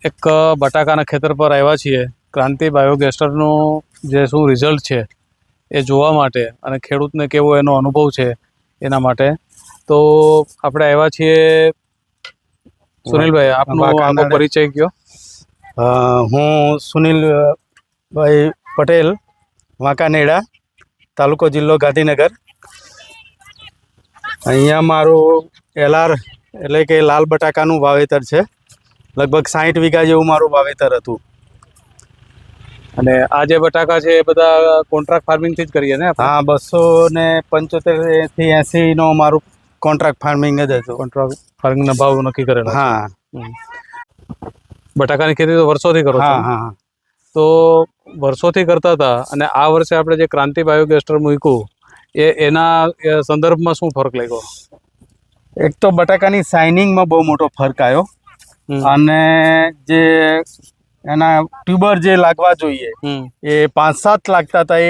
એક બટાકાના ખેતર પર આવ્યા છીએ ક્રાંતિ બાયોગેસ્ટરનું જે શું રિઝલ્ટ છે એ જોવા માટે અને ખેડૂતને કેવો એનો અનુભવ છે એના માટે તો આપણે આવ્યા છીએ સુનિલભાઈ આપનો આખો પરિચય કયો। હું સુનિલભાઈ પટેલ વાંકાનેડા તાલુકો જિલ્લો ગાંધીનગર। અહીંયા મારું એલઆર એટલે કે લાલ બટાકાનું વાવેતર છે। લગભગ 60 વીઘા જેવું મારું વાવેતર હતું। અને આ જે બટાકા છે એ બધા કોન્ટ્રાક્ટ ફાર્મિંગથી જ કરીએ ને આપણે? હા, 275 થી 80 નો મારું કોન્ટ્રાક્ટ ફાર્મિંગ જ હતું। કોન્ટ્રાક્ટ ફાર્મિંગના ભાવ નક્કી કરેલા? હા। બટાકાની ખેતી તો વર્ષોથી કરો છો? હા હા। તો વર્ષોથી કરતા હતા અને આ વર્ષે આપણે જે ક્રાંતિ બાયોગેસ્ટર મૂક્યું એના સંદર્ભમાં શું ફરક લાગ્યો? એક તો બટાકાની શાઇનિંગમાં બહુ મોટો ફરક આવ્યો અને જે એના ટ્યુબર જે લાગવા જોઈએ એ 5-7 લાગતા હતા એ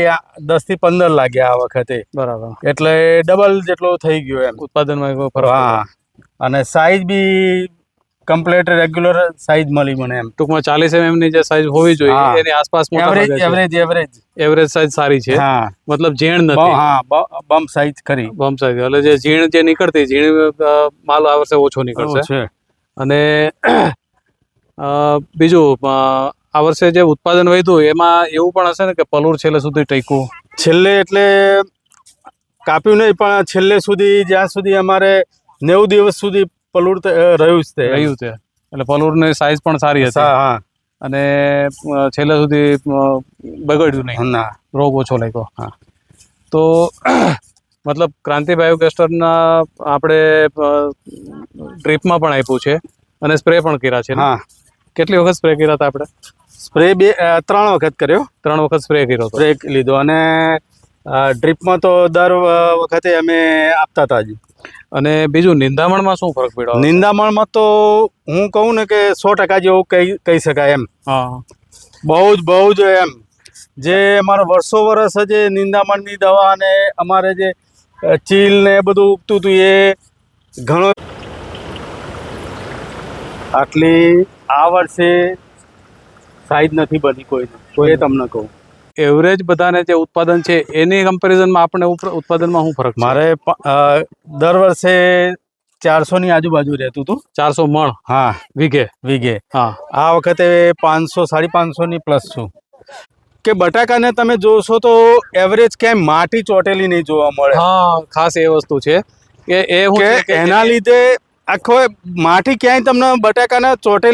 10 થી 15 લાગ્યા આ વખતે। બરાબર, એટલે ડબલ જેટલો થઈ ગયો એમ ઉત્પાદનમાં ફરક। હા, અને સાઈઝ બી કમ્પ્લીટ રેગ્યુલર સાઈઝ મળી મને એમ। ટૂંકમાં 40 mm ની જે સાઈઝ હોવી જોઈએ એની આસપાસ એવરેજ સાઈઝ સારી છે। હા, મતલબ ઝીણ નથી। હા, બમ્પ સાઈઝ ખરી, બમ્પ સાઈઝ એટલે જે ઝીણ જે નીકળતી ઝીણ માલ આ વર્ષે ઓછો નીકળશે। અને બીજું આ વર્ષે જે ઉત્પાદન વધ્યું એમાં એવું પણ હશે ને કે પલુર છેલ્લે સુધી ટક્યું? છેલ્લે એટલે કાપ્યું નહીં પણ છેલ્લે સુધી જ્યાં સુધી અમારે 90 દિવસ સુધી પલુર રહ્યું જ છે એટલે પલુરની સાઈઝ પણ સારી હતી। હા, અને છેલ્લે સુધી બગડ્યું નહીં, ના, રોગ ઓછો લાગ્યો। હા, તો મતલબ ક્રાંતિ બાયોગેસ્ટરના આપણે ડ્રીપમાં પણ આપ્યું છે અને સ્પ્રે પણ કર્યા છે ને? હા। કેટલી વખત સ્પ્રે કર્યા હતા આપણે? સ્પ્રે 3 વખત કર્યો। 3 વખત સ્પ્રે કર્યો હતો? સ્પ્રે લીધો અને ડ્રીપમાં તો દર વખતે અમે આપતા હતા જ। અને બીજું નિંદામણમાં શું ફરક પડ્યો? નિંદામણમાં તો હું કહું ને કે 100% જેવું કહી શકાય એમ। હા, બહુ જ એમ જે અમારો વર્ષો જે નિંદામણની દવા અને અમારે જે ચીલ ને એ બધું ઉગતું હતું એ ઘણો આટલી આ વર્ષે સાઈઝ નથી બની કોઈ એ તમને કહું। એવરેજ બધાને જે ઉત્પાદન છે એની કમ્પેરિઝનમાં આપણે ઉત્પાદનમાં શું ફરક? મારે દર વર્ષે 400 ની આજુબાજુ રહેતું હતું। 400 મણ? હા, વીઘે। હા, આ વખતે 500-550 ની પ્લસ છું। કે બટાકાને તમે જોશો તો એવરેજ ક્યાંય માટી ચોટેલી નહીં જોવા મળે। હા, ખાસ એ વસ્તુ છે કે એના લીધે આખો માટી ક્યાંય તમને બટાકાના ચોટેલી